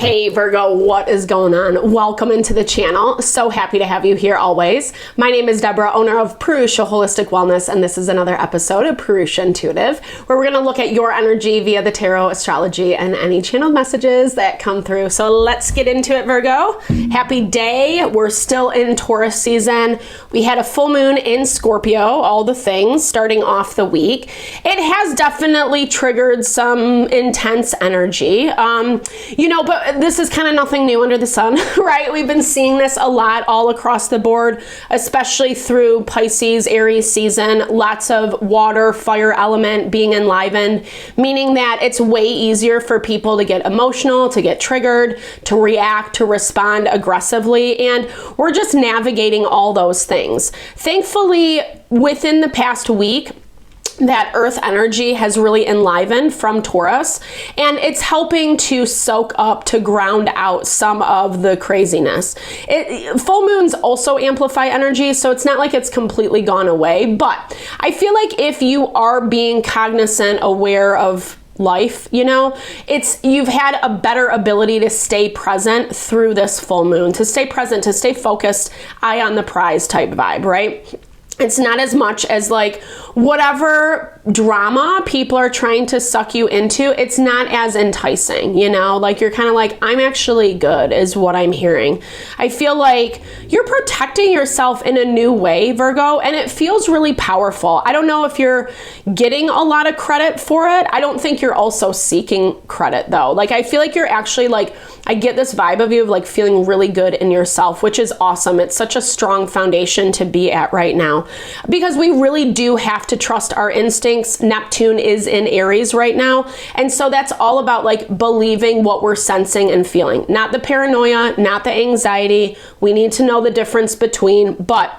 Hey Virgo, what is going on? Welcome into the channel. So happy to have you here always. My name is Deborah, owner of Purusha Holistic Wellness, and this is another episode of Purusha Intuitive, where we're going to look at your energy via the tarot, astrology, and any channeled messages that come through. So let's get into it, Virgo. Happy day. We're still in Taurus season. We had a full moon in Scorpio, all the things starting off the week. It has definitely triggered some intense energy. But this is kind of nothing new under the sun, right? We've been seeing this a lot all across the board, especially through Pisces, Aries season. Lots of water, fire element being enlivened, meaning that it's way easier for people to get emotional, to get triggered, to react, to respond aggressively. And we're just navigating all those things. Thankfully, within the past week, that earth energy has really enlivened from Taurus, and it's helping to soak up, to ground out some of the craziness. Full moons also amplify energy, so it's not like it's completely gone away, but I feel like if you are being cognizant, aware of life, you've had a better ability to stay present through this full moon, to stay present, to stay focused, eye on the prize type vibe, right? It's not as much as like whatever drama people are trying to suck you into, it's not as enticing, like you're kind of like, I'm actually good is what I'm hearing. I feel like you're protecting yourself in a new way, Virgo, and it feels really powerful. I don't know if you're getting a lot of credit for it. I don't think you're also seeking credit though. Like, I feel like you're actually like, I get this vibe of you of like feeling really good in yourself, which is awesome. It's such a strong foundation to be at right now, because we really do have to trust our instincts. Neptune is in Aries right now. And so that's all about like believing what we're sensing and feeling, not the paranoia, not the anxiety. We need to know the difference between, but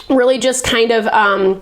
really just kind of,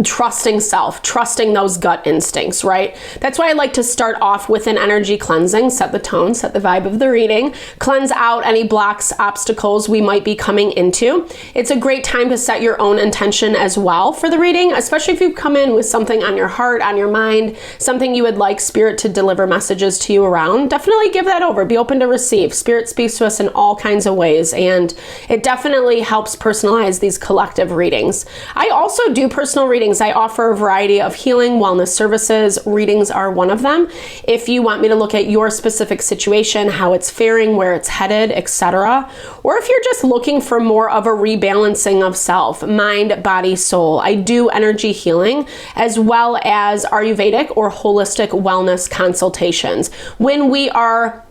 trusting self, trusting those gut instincts, right? That's why I like to start off with an energy cleansing, set the tone, set the vibe of the reading, cleanse out any blocks, obstacles we might be coming into. It's a great time to set your own intention as well for the reading, especially if you've come in with something on your heart, on your mind, something you would like Spirit to deliver messages to you around. Definitely give that over. Be open to receive. Spirit speaks to us in all kinds of ways, and it definitely helps personalize these collective readings. I also do personal readings. I offer a variety of healing, wellness services. Readings are one of them. If you want me to look at your specific situation, how it's faring, where it's headed, etc., or if you're just looking for more of a rebalancing of self, mind, body, soul, I do energy healing as well as Ayurvedic or holistic wellness consultations. When we are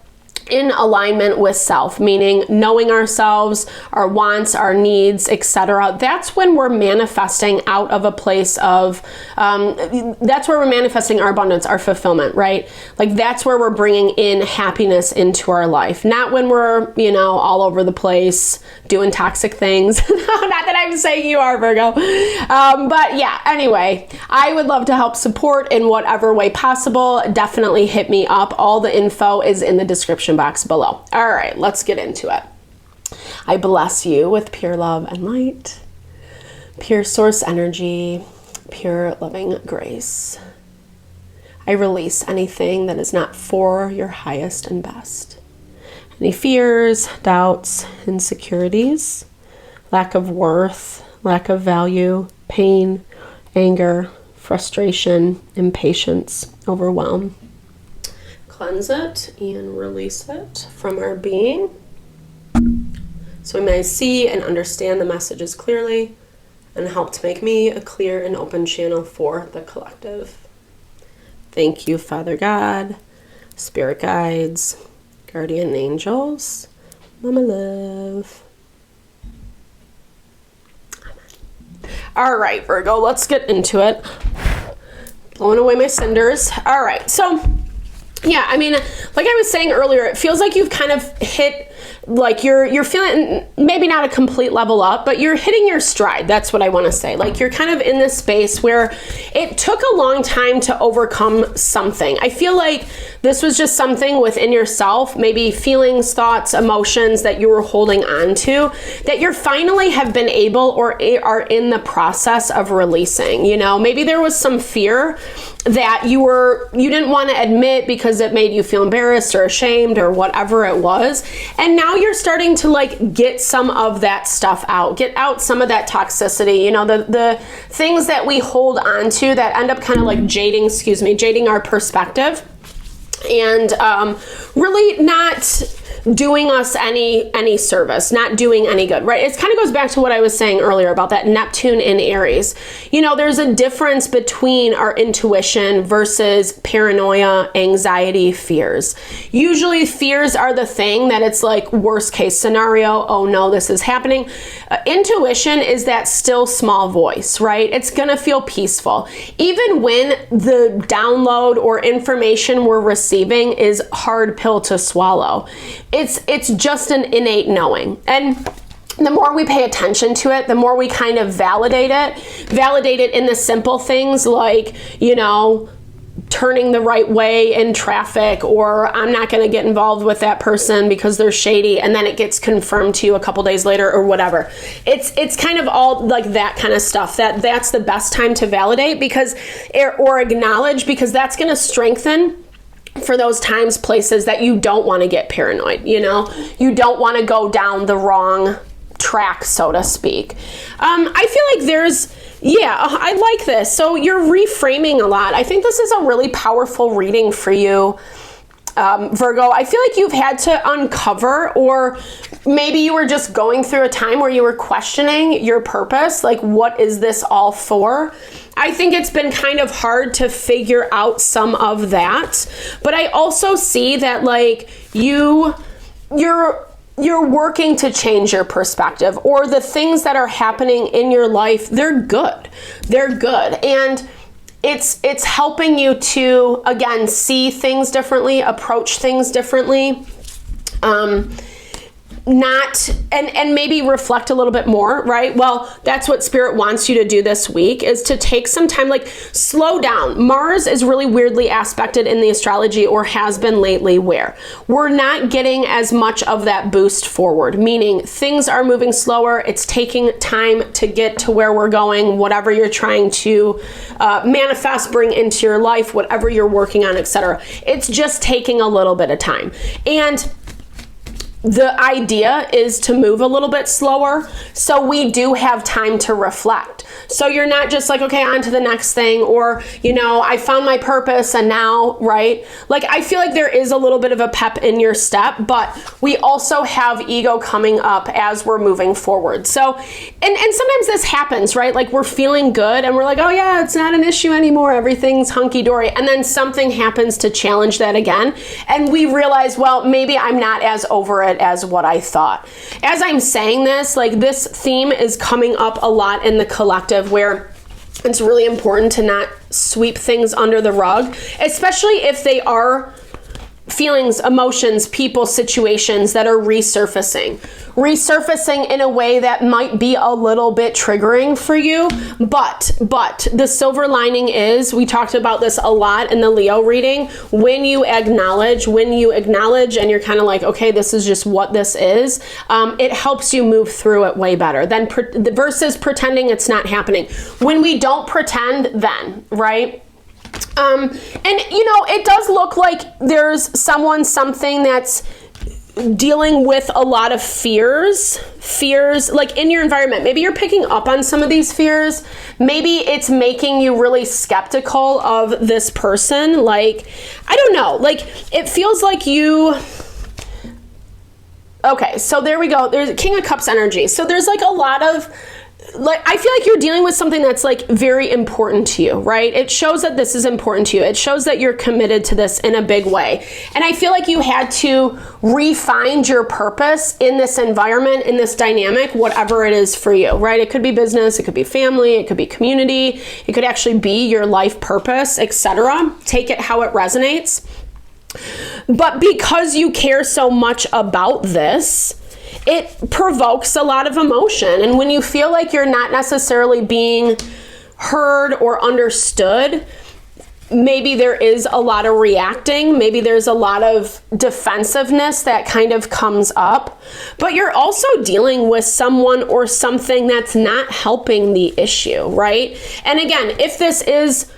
in alignment with self, meaning knowing ourselves, our wants, our needs, etc. That's when we're manifesting out of a place of, that's where we're manifesting our abundance, our fulfillment, right? Like that's where we're bringing in happiness into our life. Not when we're, all over the place doing toxic things. Not that I'm saying you are, Virgo. But yeah, anyway, I would love to help support in whatever way possible. Definitely hit me up. All the info is in the description box below. All right, let's get into it. I bless you with pure love and light, pure source energy, pure loving grace. I release anything that is not for your highest and best. Any fears, doubts, insecurities, lack of worth, lack of value, pain, anger, frustration, impatience, overwhelm. Cleanse it and release it from our being, so we may see and understand the messages clearly and help to make me a clear and open channel for the collective. Thank you, Father God, Spirit guides, guardian angels, Mama Love. Amen. All right, Virgo, let's get into it. Blowing away my cinders. All right, so yeah, I mean, like I was saying earlier, it feels like you've kind of hit, like you're feeling maybe not a complete level up, but you're hitting your stride. That's what I want to say. Like you're kind of in this space where it took a long time to overcome something. I feel like this was just something within yourself, maybe feelings, thoughts, emotions that you were holding on to, that you're finally have been able or are in the process of releasing. Maybe there was some fear that you didn't want to admit because it made you feel embarrassed or ashamed or whatever it was. And now you're starting to like get some of that stuff out, get out some of that toxicity, you know, the things that we hold on to that end up kind of like jading our perspective and really not doing us any service, not doing any good, right? It kind of goes back to what I was saying earlier about that Neptune in Aries. You know, there's a difference between our intuition versus paranoia, anxiety, fears. Usually fears are the thing that it's like worst case scenario. Oh no, this is happening. Intuition is that still small voice, right? It's gonna feel peaceful. Even when the download or information we're receiving is hard pill to swallow. It's just an innate knowing. And the more we pay attention to it, the more we kind of validate it in the simple things like, you know, turning the right way in traffic, or I'm not going to get involved with that person because they're shady, and then it gets confirmed to you a couple days later or whatever. It's kind of all like that kind of stuff. That's the best time to validate because or acknowledge, because that's going to strengthen for those times, places that you don't want to get paranoid, you know, you don't want to go down the wrong track, so to speak. I feel like I like this. So you're reframing a lot. I think this is a really powerful reading for you, Virgo. I feel like you've had to uncover, or maybe you were just going through a time where you were questioning your purpose. Like, what is this all for? I think it's been kind of hard to figure out some of that, but I also see that like you're working to change your perspective, or the things that are happening in your life, they're good. And it's helping you to, again, see things differently, approach things differently. And maybe reflect a little bit more, right? Well, that's what Spirit wants you to do this week, is to take some time, like slow down. Mars is really weirdly aspected in the astrology, or has been lately, where we're not getting as much of that boost forward, meaning things are moving slower. It's taking time to get to where we're going, whatever you're trying to manifest, bring into your life, whatever you're working on, etc. It's just taking a little bit of time. And the idea is to move a little bit slower, so we do have time to reflect. So you're not just like, okay, on to the next thing, or, you know, I found my purpose and now, right? Like, I feel like there is a little bit of a pep in your step, but we also have ego coming up as we're moving forward. So, and sometimes this happens, right? Like, we're feeling good and we're like, oh yeah, it's not an issue anymore. Everything's hunky-dory. And then something happens to challenge that again. And we realize, well, maybe I'm not as over it as what I thought. As I'm saying this, like, this theme is coming up a lot in the collective, where it's really important to not sweep things under the rug, especially if they are feelings, emotions, people, situations that are resurfacing in a way that might be a little bit triggering for you. But the silver lining is, we talked about this a lot in the Leo reading, when you acknowledge and you're kind of like, okay, this is just what this is, it helps you move through it way better than versus pretending it's not happening. When we don't pretend, then, right? And you know, it does look like there's something that's dealing with a lot of fears like in your environment. Maybe you're picking up on some of these fears. Maybe it's making you really skeptical of this person. Like, I don't know, like, it feels like okay, so there we go. There's King of Cups energy. So there's like a lot of, like, I feel like you're dealing with something that's like very important to you, right? It shows that this is important to you. It shows that you're committed to this in a big way. And I feel like you had to refine your purpose in this environment, in this dynamic, whatever it is for you, right? It could be business, it could be family, it could be community, it could actually be your life purpose, etc. Take it how it resonates. But because you care so much about this, it provokes a lot of emotion. And when you feel like you're not necessarily being heard or understood, maybe there is a lot of reacting, maybe there's a lot of defensiveness that kind of comes up, but you're also dealing with someone or something that's not helping the issue, right? And again, if this is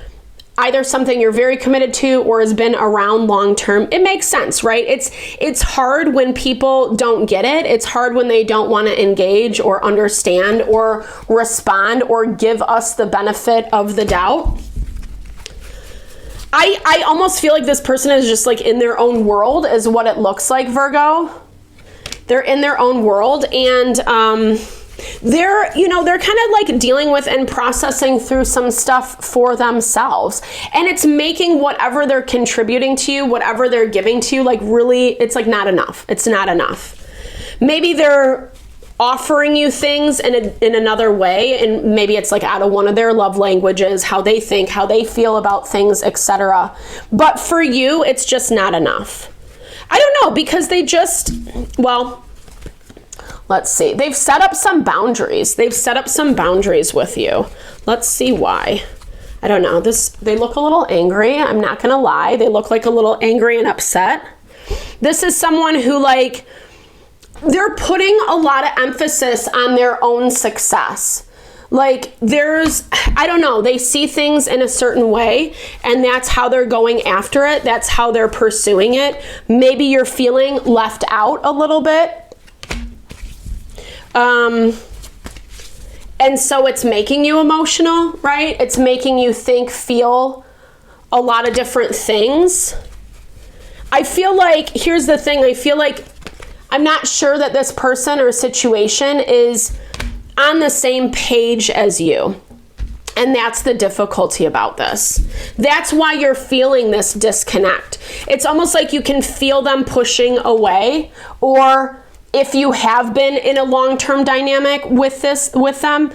either something you're very committed to or has been around long term, it makes sense, right? It's hard when people don't get it. It's hard when they don't want to engage or understand or respond or give us the benefit of the doubt. I almost feel like this person is just like in their own world is what it looks like, Virgo. They're in their own world, and they're kind of like dealing with and processing through some stuff for themselves. And it's making whatever they're contributing to you, whatever they're giving to you, like really, it's like not enough. It's not enough. Maybe they're offering you things in another way, and maybe it's like out of one of their love languages, how they think, how they feel about things, etc. But for you, it's just not enough. I don't know, because they just, well, let's see. They've set up some boundaries. They've set up some boundaries with you. Let's see why. I don't know. They look a little angry. I'm not going to lie. They look like a little angry and upset. This is someone who like, they're putting a lot of emphasis on their own success. Like I don't know, they see things in a certain way, and that's how they're going after it. That's how they're pursuing it. Maybe you're feeling left out a little bit. And so it's making you emotional, right? It's making you think, feel a lot of different things. I feel like, here's the thing, I feel like I'm not sure that this person or situation is on the same page as you. And that's the difficulty about this. That's why you're feeling this disconnect. It's almost like you can feel them pushing away, or if you have been in a long-term dynamic with them,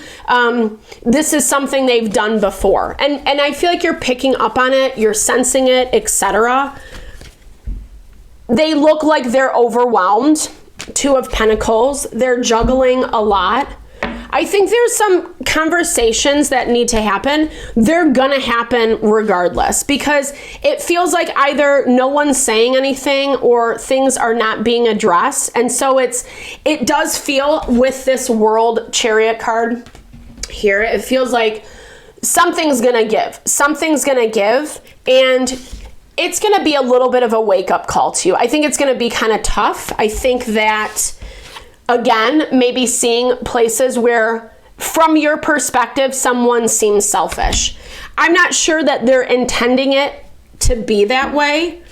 this is something they've done before. And I feel like you're picking up on it, you're sensing it, etc. They look like they're overwhelmed. Two of Pentacles. They're juggling a lot. I think there's some conversations that need to happen. They're gonna happen regardless, because it feels like either no one's saying anything or things are not being addressed. And so it does feel with this World Chariot card here, it feels like something's gonna give. Something's gonna give, and it's going to be a little bit of a wake-up call to you. I think it's going to be kind of tough. I think that, again, maybe seeing places where, from your perspective, someone seems selfish. I'm not sure that they're intending it to be that way.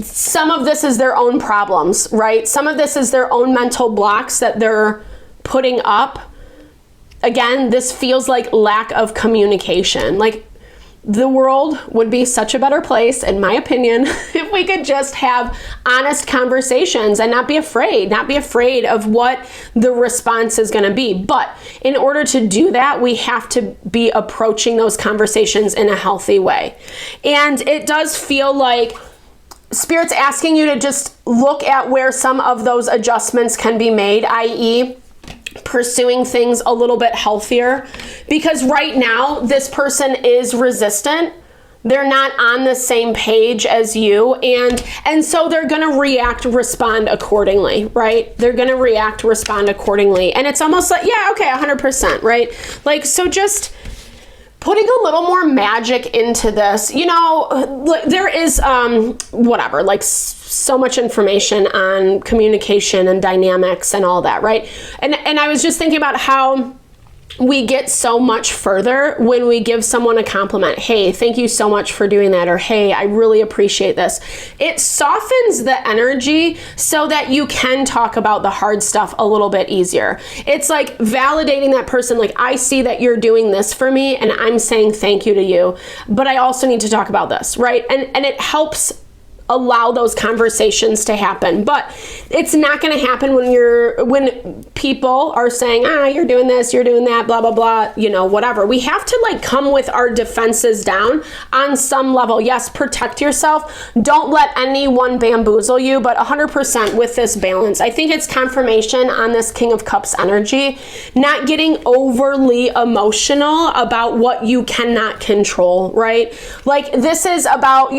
Some of this is their own problems, right? Some of this is their own mental blocks that they're putting up. Again, this feels like lack of communication. Like, the world would be such a better place, in my opinion, if we could just have honest conversations and not be afraid of what the response is going to be. But in order to do that, we have to be approaching those conversations in a healthy way. And it does feel like Spirit's asking you to just look at where some of those adjustments can be made, i.e., pursuing things a little bit healthier, because right now this person is resistant. They're not on the same page as you, and so they're going to respond accordingly, right? They're going to respond accordingly. And it's almost like, yeah, okay, 100%, right? Like, so just putting a little more magic into this. You know, there is like so much information on communication and dynamics and all that, right? And I was just thinking about how we get so much further when we give someone a compliment. Hey, thank you so much for doing that. Or, hey, I really appreciate this. It softens the energy so that you can talk about the hard stuff a little bit easier. It's like validating that person. Like, I see that you're doing this for me, and I'm saying thank you to you, but I also need to talk about this, right? And it helps allow those conversations to happen. But it's not going to happen when people are saying, you're doing this, you're doing that, blah, blah, blah, you know, whatever. We have to like come with our defenses down on some level. Yes, protect yourself. Don't let anyone bamboozle you, but 100% with this balance. I think it's confirmation on this King of Cups energy, not getting overly emotional about what you cannot control, right? Like, this is about,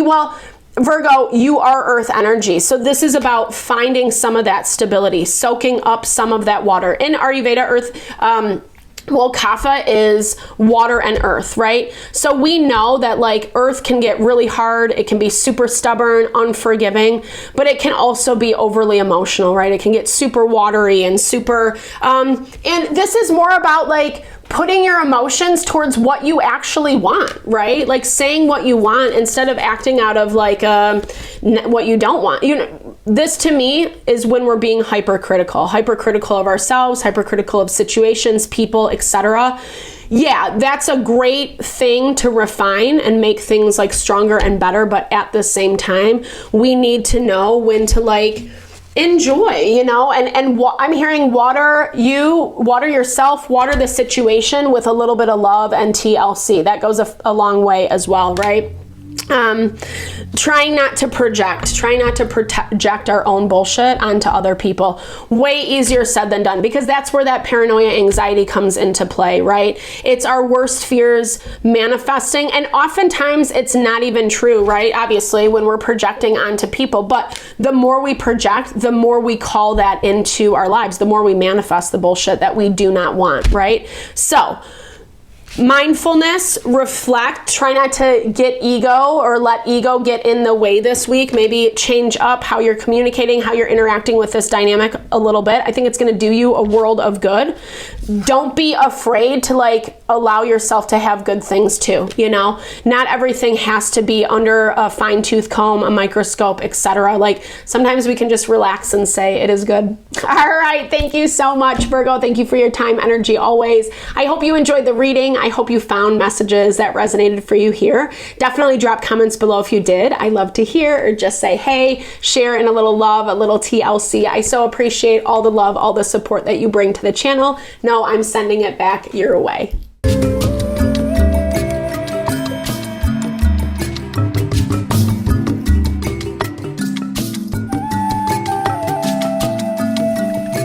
Virgo, you are earth energy. So this is about finding some of that stability, soaking up some of that water. In Ayurveda, earth Well, kapha is water and earth, right? So we know that like earth can get really hard. It can be super stubborn, unforgiving, but it can also be overly emotional, right? It can get super watery and super, and this is more about like putting your emotions towards what you actually want, right? Like saying what you want instead of acting out of like what you don't want. You know, this to me is when we're being hypercritical of ourselves, hypercritical of situations, people, etc. Yeah, that's a great thing to refine and make things like stronger and better. But at the same time, we need to know when to like enjoy, you know, and I'm hearing water yourself, water the situation with a little bit of love and TLC. That goes a long way as well, right? Trying not to project our own bullshit onto other people. Way easier said than done, because that's where that paranoia, anxiety comes into play, right? It's our worst fears manifesting, and oftentimes it's not even true, right? Obviously, when we're projecting onto people, but the more we project, the more we call that into our lives, the more we manifest the bullshit that we do not want, right? So, mindfulness, reflect, try not to get ego or let ego get in the way this week. Maybe change up how you're communicating, how you're interacting with this dynamic a little bit. I think it's going to do you a world of good. Don't be afraid to like allow yourself to have good things too, you know? Not everything has to be under a fine-tooth comb, a microscope, etc. Like sometimes we can just relax and say it is good. All right, thank you so much, Virgo. Thank you for your time, energy always. I hope you enjoyed the reading. I hope you found messages that resonated for you here. Definitely drop comments below if you did. I love to hear, or just say, hey, share in a little love, a little TLC. I so appreciate all the love, all the support that you bring to the channel. No, I'm sending it back your way.